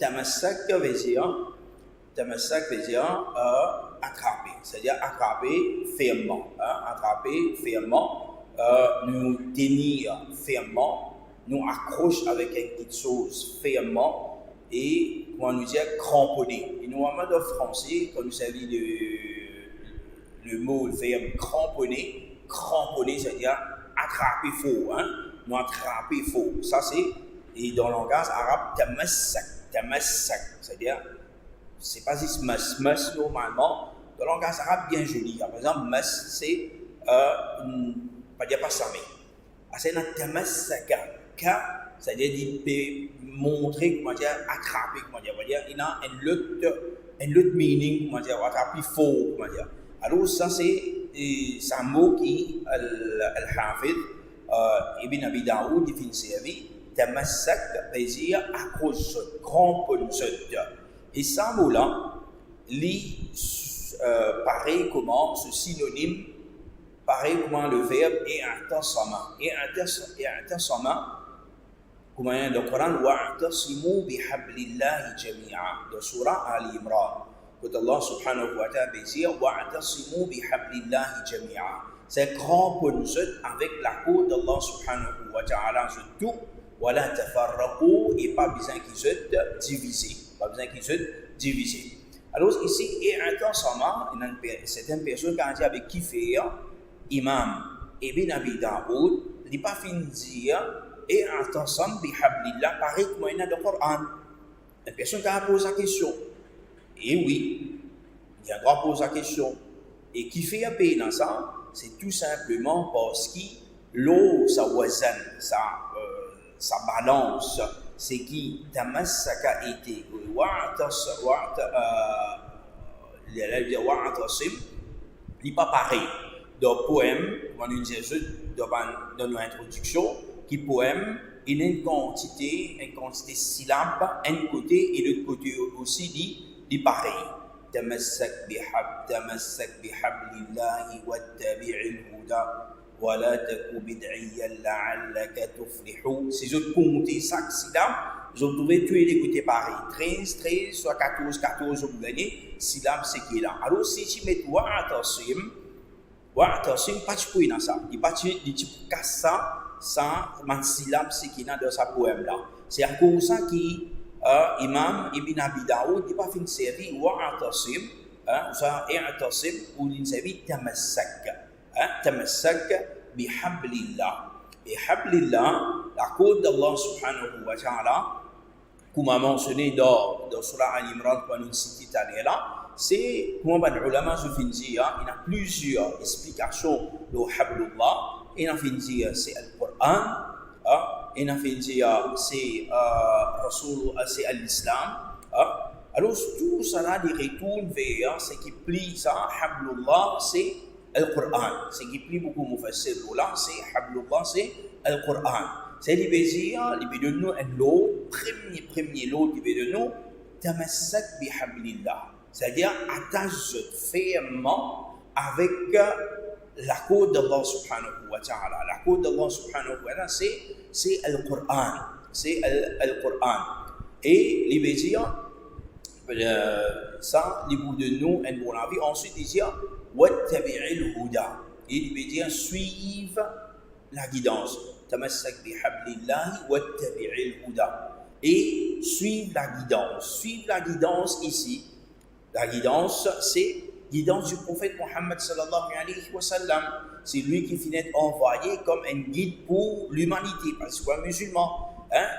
tamassak veut dire attraper, c'est-à-dire attraper fermement, nous tenir fermement, nous accrocher avec quelque chose fermement et comment nous dire cramponner. Et normalement dans le français, quand nous savons le mot, le verbe cramponner, c'est-à-dire attraper faux, nous attraper faux. Ça c'est, et dans le langage arabe, tamassak, c'est-à-dire, c'est pas juste mas normalement, dans le langage arabe bien joli. Par exemple, mas c'est, pas dire pas ça, mais, c'est un tamassaka, c'est-à-dire il peut montrer, comment dire, attraper, comment dire, il a un autre meaning, comment dire, attraper faux, comment dire. Alors ça c'est un mot qui Al-Hafid Ibn Abi Daoud définit sa vie. Tamassak veut dire accroche, cramponne. Et ce mot-là, pareil comment ce synonyme, pareil comment le verbe est intasama. Et intasama, comment il y a dans le Coran, wa'tasimu bihablillahi jami'a, dans Surah Al-Imran. Quand Allah subhanahu wa ta'ala dit wa'tasimu bihablillahi jami'a, c'est cramponne avec la corde d'Allah subhanahu wa ta'ala tout. Voilà, tafarraqu, et pas besoin qu'ils se divisent. Alors ici, et intensement, c'est une personne qui a dit avec qui faire, Imam Ibn Abi Daoud, il n'a pas fini de dire, et intensement, bihablillah, pareil comme il y a dans le Coran. Une personne qui a posé la question. Et oui, il y a droit à poser la question. Et qui fait payer dans ça, c'est tout simplement parce que l'eau, ça wazan, sa balance, c'est qui tamassaka été il n'est pas pareil. Dans le poème, on nous dit dans notre introduction, qui poème, il y a une quantité de syllabes, un côté et l'autre côté aussi dit pareil. تمسك بحبل الله واتبع الهدى ولا تك بدعيا لعلك تفلح. Si je compte chaque syllabe, je trouve tous les côtés pareils. 13, soit 14, vous gagnez. Syllabe, c'est qui est là. Alors, si tu mets wa'tasim, pas de point dans ça. Il pas de casse ça, ma syllabe, c'est qui est dans sa poème là. C'est à cause ça qui Imam Ibn Abi Daoud n'est pas fin de servir wa'tasim, ça i'tasim ou il servir tamassak bihablillah. Et hablillah, la code d'Allah subhanahu wa ta'ala, comme a mentionné dans Surah Al-Imran qu'on a cité tout à l'heure là, c'est comment les ulama se font dire, il y a plusieurs explications de hablullah. Il y a fin de dire c'est Al-Qur'an. Il a fait dire c'est c'est l'islam. Alors tout ça là, il retourne vers ce qui plie ça, hablullah, c'est Al-Qur'an. Ce qui plie beaucoup mufassir là, c'est hablullah, c'est Al-Qur'an. C'est il veut dire, il veut donner un lot, premier lot, il veut donner tamassak bihablillah. C'est-à-dire attache fermement avec la code d'Allah subhanahu wa ta'ala. La code d'Allah subhanahu wa ta'ala, c'est Al-Qur'an. C'est Al-Qur'an. Et il veut dire, ça, il veut de nous un bon avis. Ensuite, il dit, wattabi'il huda. Il veut dire, suivre la guidance. Tamassak bihablillahi wattabi'il huda. Et suivre la guidance. Suivre la guidance ici. La guidance, c'est guidance du prophète Mohammed sallallahu alayhi wa sallam. C'est lui qui finit envoyé comme un guide pour l'humanité, parce que c'est musulman.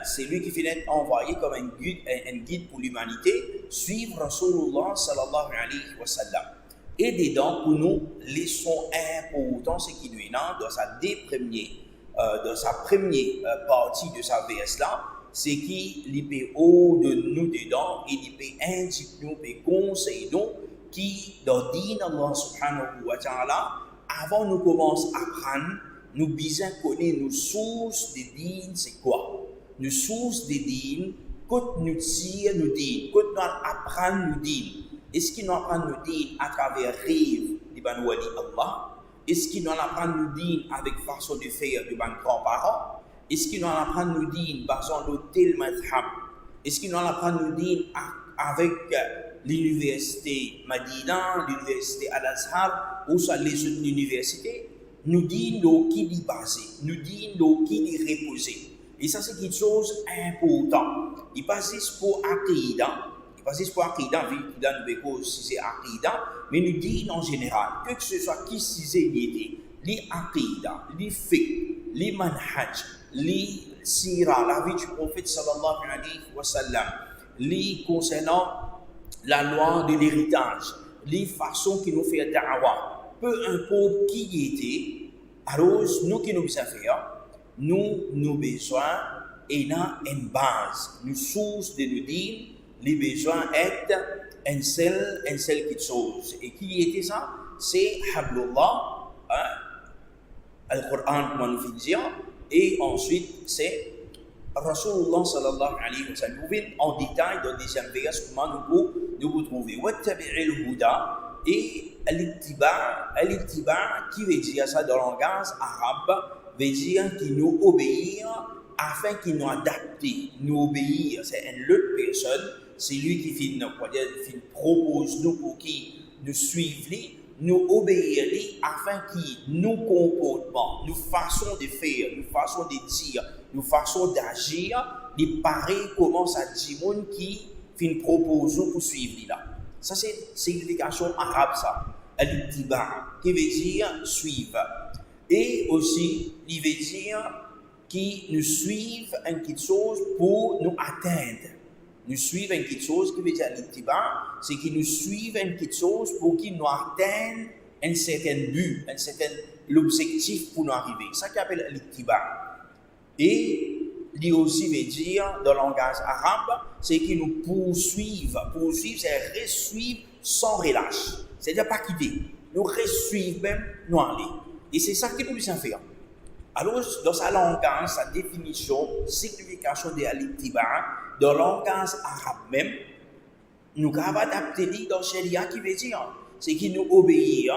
C'est lui qui finit envoyé comme un guide pour l'humanité. Suivre Rasulullah sallallahu alayhi wa sallam. Et dedans, pour nous, les sons importants, c'est qu'il nous est dans sa première partie de sa VS là, c'est qu'il peut haut de nous dedans, et il peut indiquer nous, peut conseiller nous, qui dans din Allah subhanahu wa ta'ala, avant nous commencer à apprendre, nous besoin connaître nos sources de din, c'est quoi? Nos sources de din, quand nous tirons nos din, quand nous apprenons nos din. Est-ce qu'il nous apprend nos din à travers rêve du ban wali Allah? Est-ce qu'il nous apprend nos din avec façon de faire du ban grands-parents? Est-ce qu'il nous apprend nos din basant de tel madhab? Est-ce qu'il nous apprend nous dire avec l'université Madina, l'université Al-Azhar, ou soit les autres universités, nous dit nous qui est basé, nous dit nous qui est reposé. Et ça, c'est quelque chose d'important. Il passe pour Aqidah. Il passe pour Aqidah, vu qu'il a une cause si c'est Aqidah, mais nous dit en général, que ce soit qui si c'est l'idée, les Aqidah, les fiqh, les manhaj, les sira, la vie du prophète sallallahu alayhi wa sallam, les concernant la loi de l'héritage, les façons qui nous fait da'wah, peu importe qui y était, alors nous qui nous besoin faire, nous besoin et là une base, une source de nous dire, les besoins être une seule quelque chose. Et qui était ça? C'est Hablullah, Al-Qur'an, comme on fait dire, et ensuite c'est Rasulullah sallallahu alayhi wa sallam. Nous venons en détail dans le deuxième verset comment nous pouvons trouver. Wattabi'il huda et al-ittiba' qui veut dire ça dans le langage arabe, veut dire qui nous obéir afin qu'il nous adapte. Nous obéir, c'est une autre personne, c'est lui qui propose nous pour qui nous suivre, nous obéir afin qu'il nous comportement, nous façon de faire, nous façon de dire, nous façon d'agir, de pareil comment ça dit monde qui fin propose pour suivre là. Ça c'est signification arabe ça, al-ittiba qui veut dire suivre. Et aussi il veut dire qui nous suivent en quelque chose pour nous atteindre. Nous suivent en quelque chose qui veut dire l'ittiba, c'est qu'ils nous suivent en quelque chose pour qu'ils nous atteignent un certain but, un certain l'objectif pour nous arriver. C'est ça qu'on appelle l'ittiba. Et il aussi veut dire dans le langage arabe, c'est qu'ils nous poursuivent. Poursuivre, c'est resuivre sans relâche. C'est-à-dire pas quitter. Nous resuivre même, nous aller. Et c'est ça que nous besoin faire. Alors, dans sa langage, sa définition, signification de l'ittiba, dans le langage arabe même, nous avons adapté dans le sharia qui veut dire, c'est qu'il nous obéit.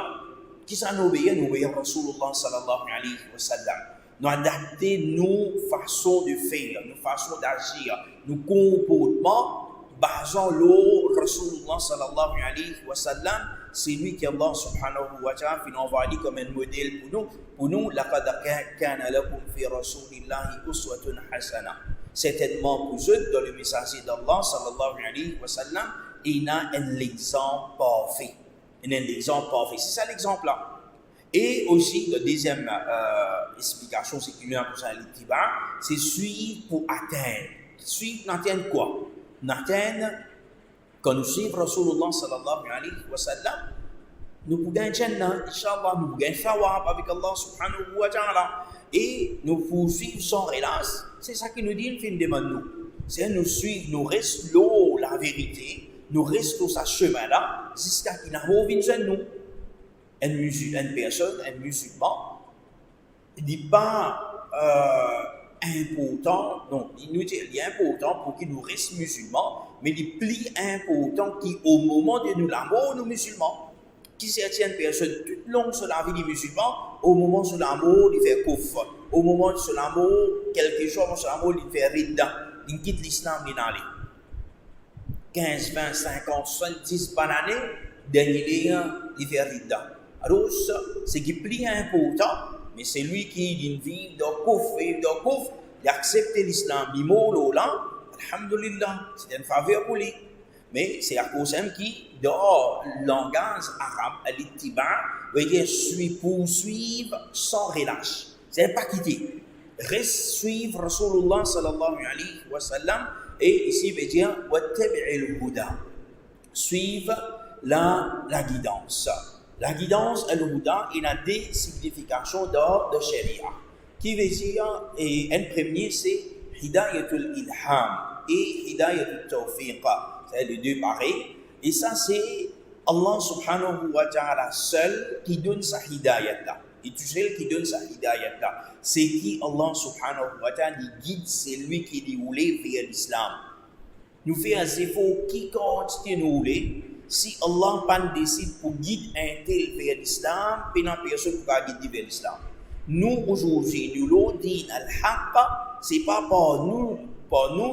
Qui ça nous obéit? Nous obéissons à Rasulullah sallallahu alayhi wa sallam. Nous adapter nos façons de faire, nos façons d'agir, nos comportements, basant l'eau Rasulullah sallallahu alayhi wa sallam. C'est lui qui Allah subhanahu wa ta'ala fait envoyer comme un modèle pour nous. Pour nous, laqad kana lakum fi rasulillahi uswatun hasana. Certainement pour eux, dans le messager d'Allah sallallahu alayhi wa sallam, il y a un exemple parfait. Il y a un exemple parfait. C'est ça l'exemple là. Et aussi, la deuxième explication, c'est qu'il y a un l'ittiba, c'est suivre pour atteindre. Suivre, n'atteindre quoi? N'atteindre. Quand nous suivons Rasulullah sallallahu alayhi wa sallam, nous pouvons gagner Jannah, Inch'Allah, nous pouvons gagner Thawab avec Allah subhanahu wa ta'ala. Et nous poursuivre sans relâche. C'est ça qui nous dit, une fin de nous. C'est nous suivre, nous restons la vérité, nous restons ce chemin-là, jusqu'à qu'il n'a pas besoin de nous. Une personne, un musulman, il ne dit pas important, non, il nous dit il est important pour qu'il nous reste musulmans, mais il est plus important qu'au moment de nous l'amour, nous musulmans. Qui certaines personnes, tout le long sur la vie des musulmans, au moment sur l'amour, il fait kouf. Au moment sur l'amour, quelques jours sur l'amour, il fait ridda. Il quitte l'islam, il n'allait. 15, 20, 50, 70 par année, dernier, il fait ridda. Alors, c'est qui est plus important, mais c'est lui qui dit vivre dans kouf, il accepte l'islam, il mourra là, alhamdulillah, c'est une faveur pour lui. Mais c'est à cause de qui, dans le langage arabe, l'ittiba, veut dire poursuivre sans relâche. C'est pas quitter. Reste suivre Rasulullah sallallahu alayhi wa sallam, et ici veut dire wattabi'il huda. Suivre la guidance. La guidance, al-huda, il a des significations dans le sharia. Qui veut dire, et un premier, c'est hidayatul ilham et hidayatul tawfiq. C'est les deux pareils. Et ça, c'est Allah subhanahu wa ta'ala seul qui donne sa hidayat là. Et tout seul qui donne sa hidayat là. C'est qui Allah subhanahu wa ta'ala guide, c'est lui qui déroule vers l'islam. Nous faisons un effort qui continue nous rouler. Si Allah pas décide pour guider un tel vers l'islam, puis non personne ne va guider vers l'islam. Nous aujourd'hui, nous l'on dit al-haqqa, c'est pas par nous,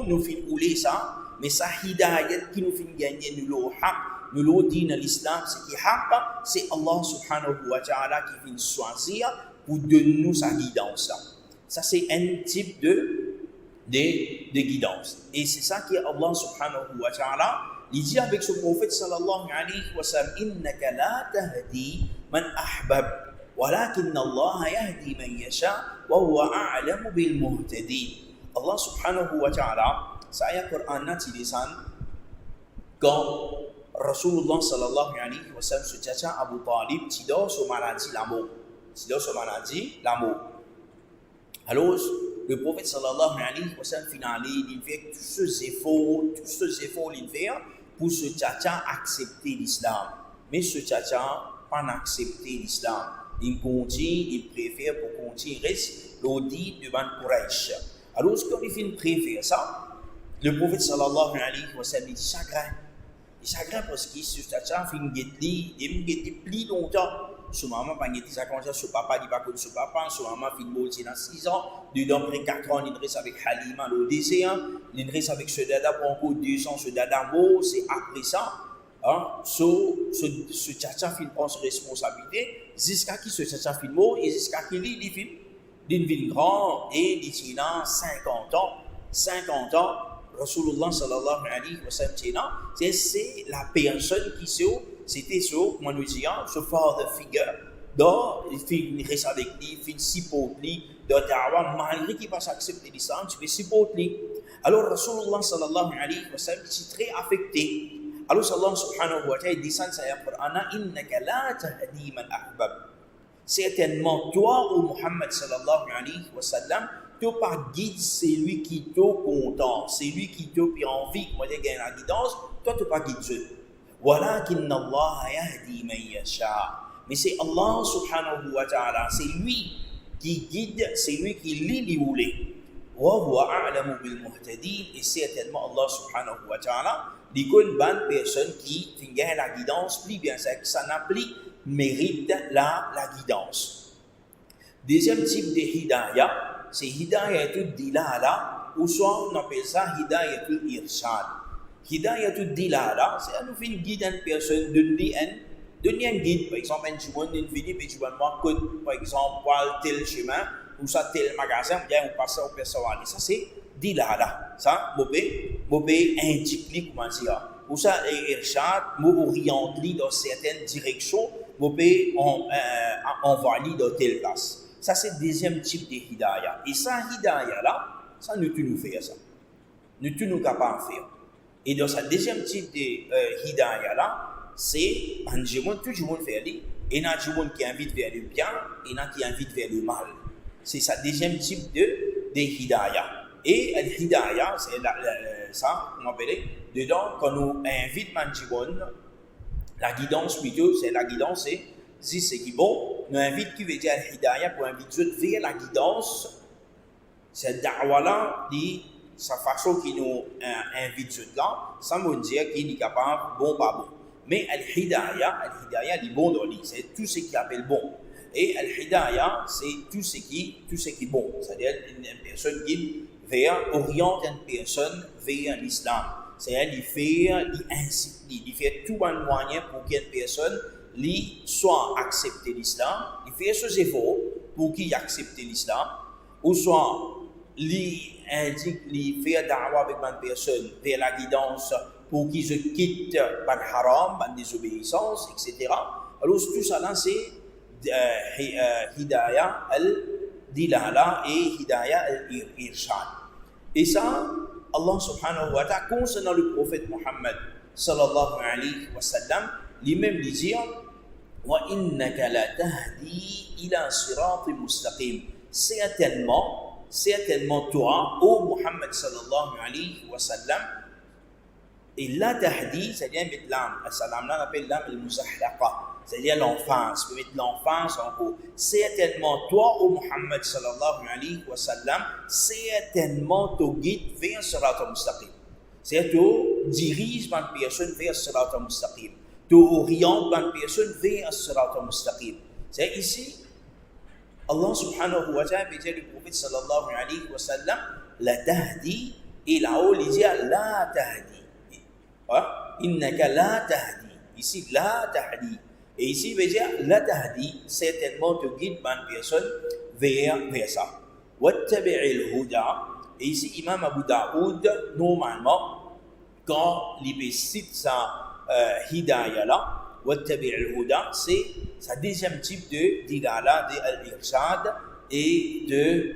nous faisons rouler ça. Mais sa hidayat qui nous fait gagner nous le haq, nous le din à l'islam, c'est qui haq, c'est Allah subhanahu wa ta'ala qui vient choisir pour donner nous sa guidance. Ça c'est un type de guidance. Et c'est ça que Allah subhanahu wa ta'ala il dit avec ce prophète sallallahu alayhi wa sallam, innaka la tahdi man ahbab, walakin Allah yahdi man yasha, wa huwa a'lamu bil muhtadin. Allah subhanahu wa ta'ala, saya Quran na tulisan quand Rasulullah sallallahu alayhi wa sallam se caca Abu Talib tidur sur maladie l'amour. Alors le prophète sallallahu alayhi wa sallam finalement il fait tous ces efforts il fait pour ce tchatcha accepter l'islam. Mais ce tchatcha pas accepter l'islam. Il continue, il préfère pour continuer reste l'audit devant Quraysh. Alors quand il préfère ça, le prophète sallallahu alayhi wa sallam dit chagrin. Il chagrin parce que ce tchatcha fin getli, il getli plus longtemps. Son maman pas dit ça comme ça, son papa dit pas que son papa, son maman fin bolti dans 6 ans, dedans après 4 ans, il reste avec Halima le désert, il reste avec ce dada pour encore 2 ans, ce dada beau, c'est après ça, hein, ce tchatcha fin prend ses responsabilités, jusqu'à qui ce tchatcha fin mort, et jusqu'à qui il vit grand, et il tient 50 ans, Rasulullah sallallahu alayhi wa sallam, c'est la personne qui c'était comment nous dire, ce father figure, il reste avec lui, il supporte lui, malgré qu'il ne pas accepter l'islam, tu peux supporter lui. Alors Rasulullah sallallahu alayhi wa sallam, c'est très affecté. Alors Allah subhanahu wa ta'ala dit ça dans le Coran, innaka la tahdi man ahbab. Certainement, toi, ou Muhammad sallallahu alayhi wa sallam, tu pas guide celui qui te content, celui qui te puis envie, moi j'ai gagné la guidance, toi tu pas guide Dieu. ولكن الله يهدي من يشاء. Mais c'est Allah subhanahu wa ta'ala, c'est lui qui guide, c'est lui qui lit les voulait. وهو أعلم بالمهتدين. Et certainement Allah subhanahu wa ta'ala, il connaît une bonne personne qui fait la guidance, plus bien ça n'applique, mérite la guidance. Deuxième type de hidayah, c'est hidayatul dilala, ou soit on appelle ça hidayatul irshad. Hidayatul dilala, c'est à nous faire une guide à une personne, donner un guide, par exemple, un jour, une vidéo, puis tu vas voir que, par exemple, tel chemin, ou ça, tel magasin, bien, on passe au personnel. Ça, c'est dilala. Ça, mobé indique, comment dire. Ou ça, irshad, m'oriente dans certaines directions, mobé envoie dans telle place. Ça, c'est le deuxième type de hidayah. Et ça, hidayah là, ça, nous fait ça. Nous capables de faire. Et dans ce deuxième type de hidayah là, c'est tout le monde fait aller. Et il y a des gens qui invitent vers le bien, et il y en a qui invitent vers le mal. C'est ça deuxième type de hidayah. Et le hidayah, c'est ça, on appelle dedans, quand nous invitons les gens, la guidance plutôt, c'est la guidance, c'est ce qui est bon. Nous invitons qui veut dire hidayah pour inviter vers la guidance. Cette da'wa là, sa façon qui nous invite là, ça veut dire qu'il est capable, bon, pas bon. Mais al-hidayah est bon dans lui, c'est tout ce qui appelle bon. Et al-hidayah, c'est tout ce qui est bon. C'est-à-dire une personne qui oriente une personne vers l'islam. C'est-à-dire il fait tout un moyen pour qu'une personne soit accepter l'islam, il fait ses efforts pour qu'il accepte l'islam, ou soit il fait da'wa avec une personne vers la guidance pour qu'ils se quittent le haram, la désobéissance, etc. Alors tout ça là c'est hidayah al-dilala et hidayah al-irshad. Et ça, Allah subhanahu wa ta'ala, concernant le prophète Muhammad sallallahu alayhi wa sallam, lui-même dit wa innaka la tahdi ila siratin mustaqim. Certainement toi, ô Muhammad sallallahu alayhi wa sallam, et la tahdi, c'est-à-dire mettre l'âme, salam là on appelle l'âme al-muzahlaqa, c'est-à-dire l'enfance, mettre l'enfance en haut. Certainement toi, ô Muhammad sallallahu alayhi wa sallam, certainement tu guides vers sirat al-mustaqim. C'est-à-dire tu diriges une personne vers sirat al-mustaqim. Tu orientes une personne vers sirat al-mustaqim. C'est ici, Allah subhanahu wa ta'ala dit le prophète sallallahu alayhi wa sallam, la tahdi, et là-haut il dit la tahdi. Innaka la tahdi. Ici, la tahdi. Et ici, veut dire, la tahdi, certainement te guide une personne vers ça. Wattabi'il huda. Et ici, Imam Abu Daoud, normalement, quand il cite sa hidayah là, wattabi'il huda, c'est sa deuxième type de dilala, de al-irshad et de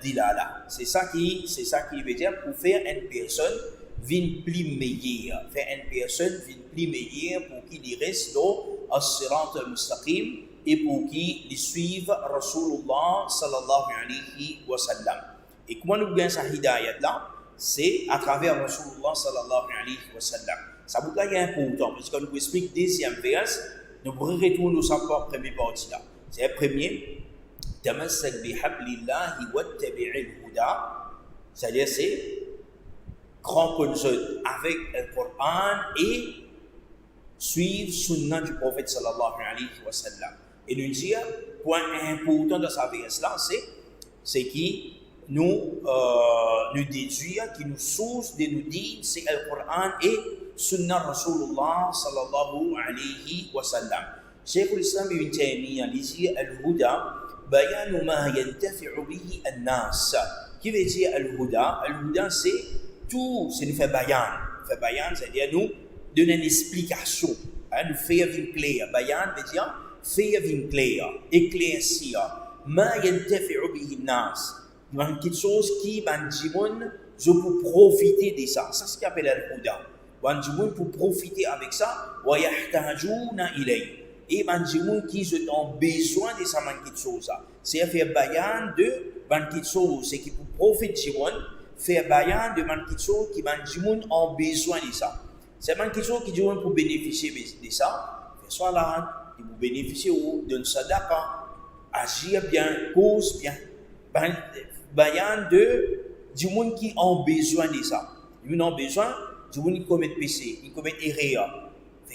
dilala. C'est ça qui veut dire pour faire une personne vin plus meilleure, faire une personne vin plus meilleure pour qu'il reste dans as-sirat al-mustaqim et pour qu'il suive Rasulullah sallallahu alayhi wa sallam. Et comment nous gagnons sa hidayat là? C'est à travers Rasulullah sallallahu alayhi wa sallam. Ça vous est important parce que nous explique deuxième verset, nous retournons sur la première partie là. C'est le premier. Tamassak bihablillahi wattabi'il huda. C'est-à-dire c'est cramponne-se avec le Coran et suivre sunnah du prophète sallallahu alayhi wa sallam. Et nous dire, point important de sa verset là, c'est qui nous déduire, qui nous source de nous dire, c'est le Coran et sunnah Rasulullah sallallahu alayhi wa sallam. Cheikh l'Islam Ibn Taymiyyah dit al-huda bayanu ma yantafi'u bihi an-nas. Qui veut dire al-huda? Al-huda c'est tout, c'est nous faire bayan. Faire bayan, c'est-à-dire nous donner une explication, nous faire une clair. Bayan veut dire faire une clair, éclaircir. Ma yantafi'u bihi an-nas. Quelque chose qui je peux profiter de ça. C'est ce qu'on appelle al-huda. Pour profiter avec ça, wa yahtajuna ilay. Et qui ont besoin de ça, quelque chose. C'est faire bayan de quelque chose, c'est qui pour profiter faire bayan de quelque chose qui ont besoin de ça. C'est quelque chose qui pour bénéficier de ça. Faire soit là, pour bénéficier d'une sadaqa, agir bien, cause bien. Bayan de du monde qui ont besoin de ça. Ils ont besoin du monde qui commet péché, qui commet erreur.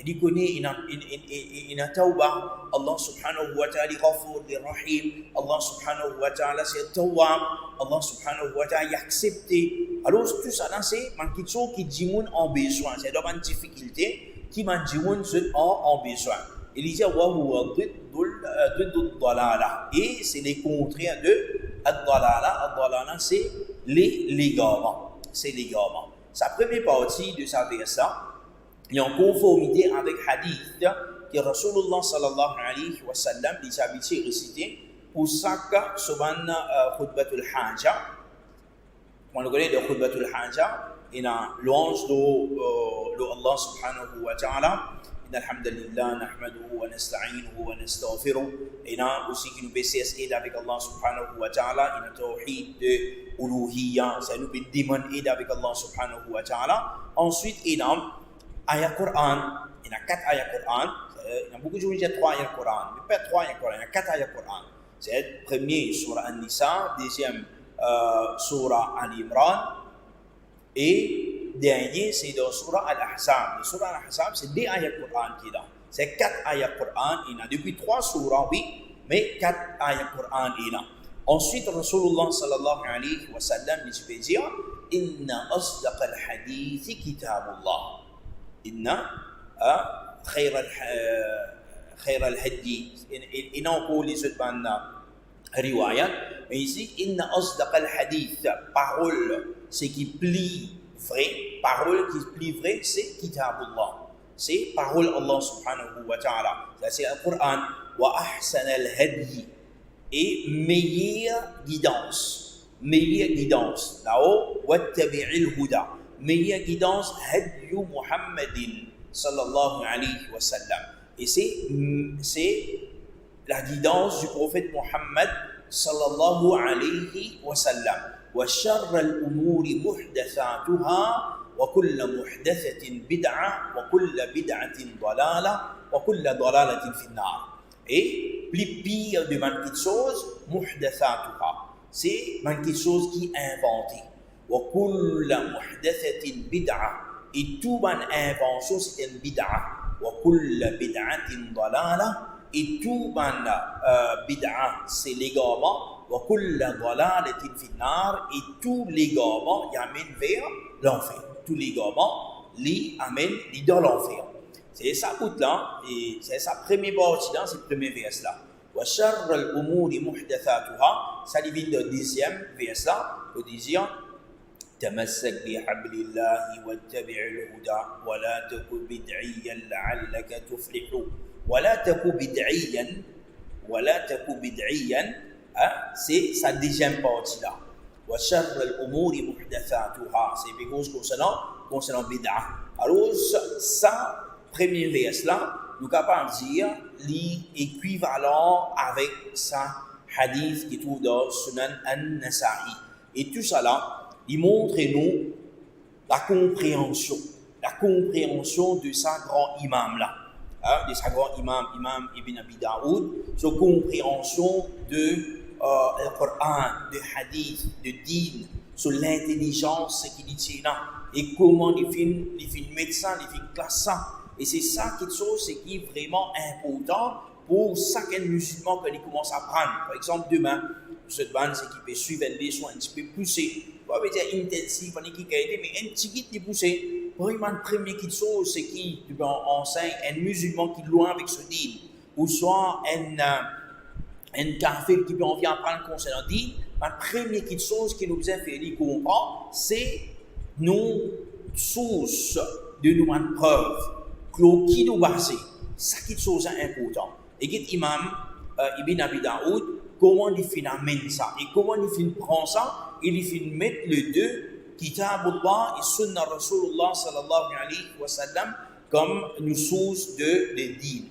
Il connaît il a tawbah. Allah subhanahu wa ta'ala ghafur rahim. Allah subhanahu wa ta'ala c'est tawwab. Allah subhanahu wa ta'ala accepte. Alors tout ça là c'est quelque chose qui dit monde ont besoin. C'est une difficulté qui dit monde ont besoin. Il dit wa huwa diddul dalala. Et c'est le contraire de ad-dalala. Ad-dalala c'est l'égarement. C'est l'égarement. Sa première partie de sa verset est en conformité avec hadith que Rasulullah sallallahu alayhi wa sallam les habitués réciter pour chaque souvent khutbatul haja. On le connaît de khutbatul haja, il y a louange de Allah subhanahu wa ta'ala. إن الحمد لله نحمده ونستعينه ونستغفره. Il y a aussi qui nous baisse aide avec Allah subhanahu wa ta'ala. Il y a tawhid de uluhiyya, ça nous demande aide avec Allah subhanahu wa ta'ala. Ensuite, il y a ayat Coran. Il y a 4 ayats Coran. Il y a beaucoup de gens qui disent 3 ayats Coran. Mais pas 3 ayats Coran, il y a 4 ayats Coran. C'est le premier, surah An-Nisa. Deuxième, surah Al-Imran. Et dernier, c'est dans surah Al-Ahzab. Le surah Al-Ahzab, c'est 2 ayats Coran qui est là. C'est 4 ayats Coran. Il y a depuis 3 surahs, oui, mais 4 ayats Coran il y a. Ensuite, Rasulullah sallallahu alayhi wa sallam dit dire Inna asdaq al-hadith kitabullah. Inna khayr al-hadi. Et non pour les autres riwayat. Mais ici, Inna asdaq al-hadith. Parole, c'est qui plie vrai. Parole qui plie vrai, c'est kitabullah. C'est parole Allah subhanahu wa ta'ala. Ça c'est le Coran. Wa ahsan al-hadi. Et meilleure guidance. Meilleure guidance. Là-haut, wattabi'il huda. Meilleure guidance, hadyu Muhammadin sallallahu alayhi wa sallam. Et c'est la guidance du prophète Muhammad sallallahu alayhi wa sallam. Wa sharra al-umuri muhdathatuha wa kulla muhdathatin bid'a wa kulla bid'atin dalala wa kulla dalalatin fi an-nar. Et plus pire de quelque chose, muhdathatuha. C'est quelque chose qui est inventé. Wa kulla muhdathatin bid'a. Et toute invention c'est une bid'a. Wa kulla bid'atin dalala. Et toute bid'a c'est l'égarement. Wa kulla dalalatin fi an-nar. Et tout l'égarement y amène vers l'enfer. Tout l'égarement li amène li dans l'enfer. C'est ça bout là et c'est ça premier partie là, c'est le premier vers là. Wa sharr al-umuri muhdathatuha, ça vient de deuxième vers là, au deuxième تمسك بحبل الله واتبع الهدى ولا تك بدعيا لعلك تفلح ولا تك بدعيا c'est sa deuxième partie là. وشر الأمور محدثاتها, c'est because concernant bid'a. Alors ça premier vers là nous capable dire l'équivalent avec ça hadith qui trouve dans Sunan An-Nasa'i et tout ça là il montre nous la compréhension de sa grand imam là, de sa grand imam Ibn Abi Daoud, sa compréhension de le Coran, de hadith, de din, sur l'intelligence qu'il dit là, et comment il fait médecin, il fait classe ça. Et c'est ça quelque chose qui est vraiment important pour chacun musulman quand il commence à prendre. Par exemple, demain, cette bande, c'est qu'il peut suivre un leçon un petit peu poussé. Pas dire intensif, mais un petit peu poussé. Vraiment, la première chose, c'est qu'il enseigne un musulman qui est loin avec ce din, ou soit un kafir qui peut en venir prendre concernant din. La première chose qui nous a fait comprendre, c'est nos sources de nos preuves, qui nous basent. C'est quelque chose d'important. Et l'imam Ibn Abi Daoud, comment il finit amène ça et comment il finit prendre ça, il finit mettre les deux Kitabullah et Sunnah Rasulullah sallallahu alayhi wa sallam comme une source de din.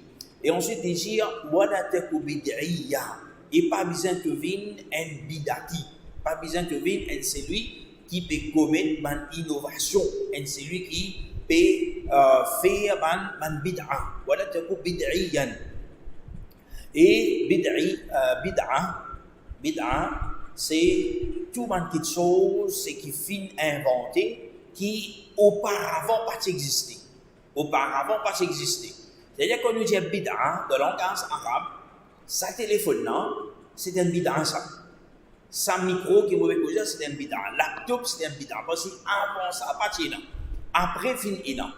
Et ensuite il dit wala taku bid'iyya, et pas besoin de venir un bid'ati, pas besoin de venir un celui qui peut commettre une innovation, un celui qui peut faire une bid'a, wala taku bid'iyyan. Et bid'a, c'est tout quelque chose qui finit inventé, qui auparavant pas existé. C'est-à-dire qu'on nous dit bid'a dans le langage arabe, ça téléphone là, c'est un bid'a ça. Sa micro qui mauvais cause, c'est un bid'a. Laptop, c'est un bid'a. Parce que avant ça, pas là. Après, fin là.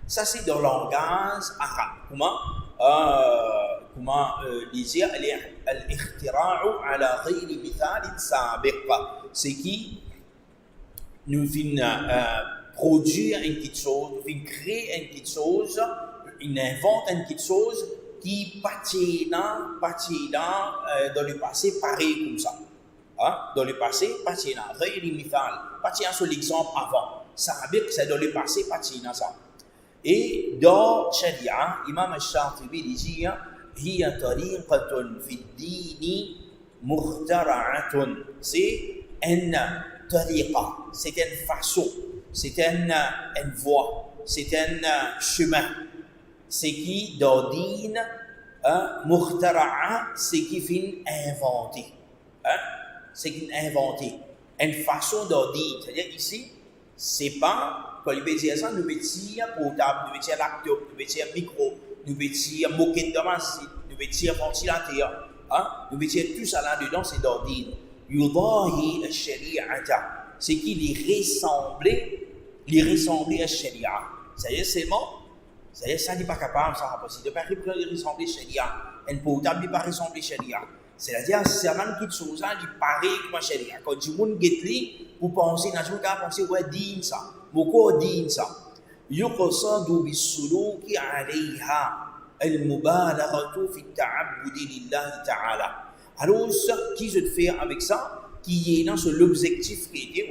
Ça, c'est dans le langage arabe. Comment dire al-ikhtira'u ala ghayri mithalin sabiq, c'est qui nous vient produire une petite chose, nous vient créer une petite chose, il invente une petite chose qui partit dans le passé pareil comme ça. Dans le passé, partit dans ghayri mithal, partit sur l'exemple avant. Sabiq, c'est dans le passé, partit dans ça. Et dans Sharia, Imam al-Shatibi dit هي طريقة في الدين مخترعة. C'est une tariqa, c'est une façon, c'est une voie, c'est un chemin. C'est qui dans din مخترعة, c'est qui finit inventé. C'est qui inventé. Une façon dans din, c'est-à-dire ici, c'est pas, quand il veut dire ça, nous mettons portable, nous mettons laptop, nous mettons micro, nous mettons moquette de machine, nous mettons ventilateur, nous mettons tout ça là-dedans, c'est d'ordine. Yudahi al-shari'ata, c'est qui les ressembler à sharia. C'est-à-dire, c'est bon, c'est-à-dire, ça n'est pas capable, ça n'est pas possible. De ne pas ressembler à sharia. Un portable n'est pas ressembler à sharia. C'est-à-dire, c'est vraiment quelque chose qui paraît comme sharia. Quand tu monde guette pour penser, dans le cas, penser, ouais, din ça. Pourquoi din ça? يقصد بالسلوك عليها المبالغة في التعبد لله تعالى. Alors, ce qui se fait avec ça, qui est dans l'objectif qui était,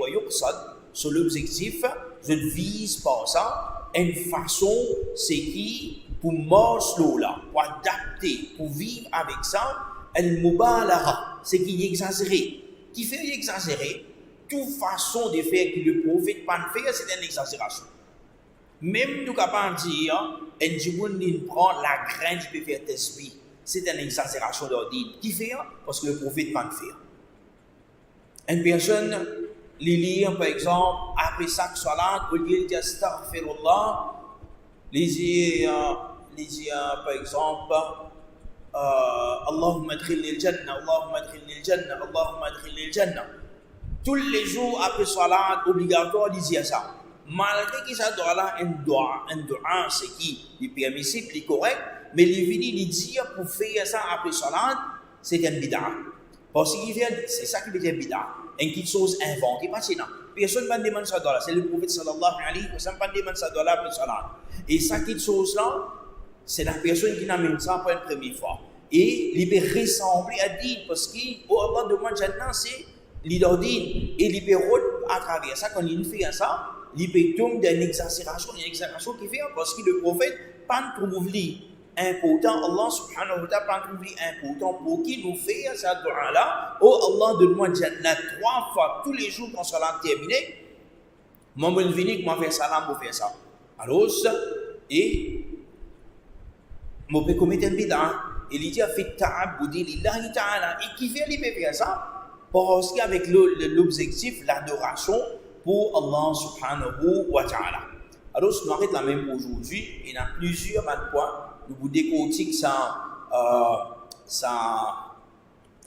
sur l'objectif, je vise par ça, une façon, c'est qui, pour marcher là, pour adapter, pour vivre avec ça, المبالغة, c'est qui est exagéré. Qui fait exagérer, toute façon de faire que le prophète pas faire, c'est une exagération. Même nous capables de dire, un djibouti prend la graine qui peut faire tasbih. C'est une exagération d'ordine. Qui fait? Parce que le prophète ne peut pas faire. Une personne, les lire par exemple, après chaque salat, au lieu de dire astaghfirullah, les dire par exemple, Allahumma adkhilni al-jannah, Allahumma adkhilni al-jannah, Allahumma adkhilni al-jannah. Tous les jours après salat, obligatoire, ils disent ça. malgré que ça doit là un doigt, c'est qui est permissible, est correct, mais il vient lui dire pour faire ça après salat, c'est un bid'a. Parce que c'est ça qui veut dire bid'a. Une petite chose inventée, pas c'est non. Personne ne demande ça là. C'est le prophète sallallahu alayhi wa sallam ne demande ça là après salat. Et ça petite chose là, c'est la personne qui n'amène ça pour la première fois. Et il peut ressembler à dire parce que Allah demande Jannah, c'est l'idordine. Et il peut à travers ça, quand il fait ça, il peut tomber dans une exagération qui fait parce que le prophète pas trouve important, Allah subhanahu wa ta'ala pas trouve important pour qu'il nous fait ça dua là. Oh Allah donne-moi Jannah 3 fois tous les jours quand salat terminé. Moi je venir comment faire salam pour faire ça. Alors et moi peux commettre un bid'a. Il dit fait ta'abbudi lillahi ta'ala et qui fait faire ça parce qu'avec l'objectif l'adoration pour Allah subhanahu wa ta'ala. Alors nous arrêtons la même aujourd'hui. Il y a plusieurs points. Nous vous décortiquons sa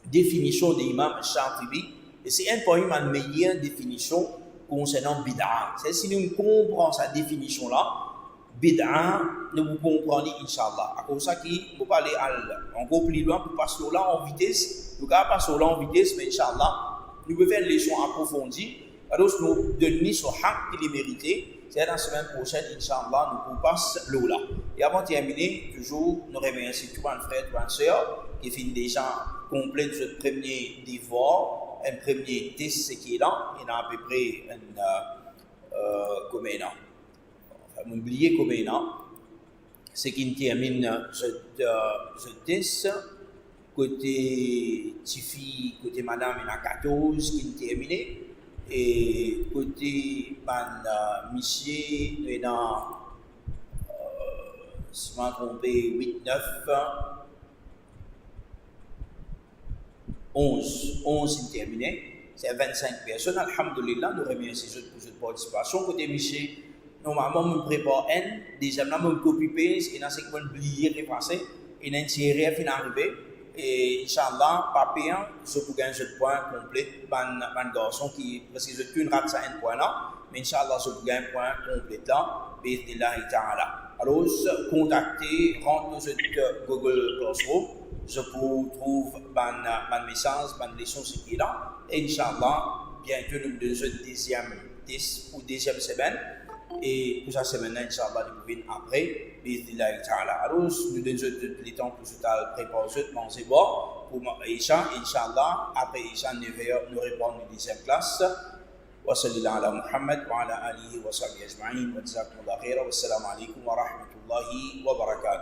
définition de l'imam Shatibi. Et c'est un point une meilleure définition concernant bid'a. C'est si nous comprenons sa définition là, bid'a, nous comprenons Inch'Allah. À cause de ça, nous allons aller encore plus loin pour passer là en vitesse. Nous allons passer là en vitesse, mais Inch'Allah, nous pouvons faire une leçon approfondie. Alors nous donner son haq qu'il est mérité. C'est la semaine prochaine, Inch'Allah, nous passons l'eau là. Et avant de terminer, toujours, nous remercions tous les frères, toutes les sœurs qui finissent déjà complet ce premier devoir, un premier test qui est là. Il y a à peu près combien d'années. Enfin, m'oublier combien d'années. C'est qui termine ce test. Côté Tifi, côté madame, il y en a 14 qui ont terminé. Et côté monsieur, il y en a, si je ne me trompe, 8, 9, 11 terminés. C'est 25 personnes. Alhamdulillah, nous remercions pour cette participation. Côté monsieur, normalement, on prépare un, deuxièmement, on copie-paste, et dans ce qu'on oublie, repasser, et dans tiré, fin arrivé. Et Inch'Allah, papier, je peux gagner ce point complet, ban garçon qui, parce que je tue une rate ça un point là, mais Inch'Allah, je peux gagner un point complet là, Bismillah ta'ala. Alors, contactez, rentrez dans ce Google Classroom, je vous trouve ban message, ban leçon, ce qui est là, et Inch'Allah, bientôt nous donnons ce deuxième test pour deuxième semaine. Et pour cette semaine, Inch'Allah, nous revenons après. Bismillah ta'ala. Alors, nous donnons tout le temps pour se préparer, se manger bon. Pour Isha, Inch'Allah, après Isha, nous répondons à la deuxième classe. Wa sallallahu ala Muhammad wa ala alihi wa sahbihi ajma'in. Wa jazakumullah khairan. Wa assalamu alaikum wa rahmatullahi wa barakatuh.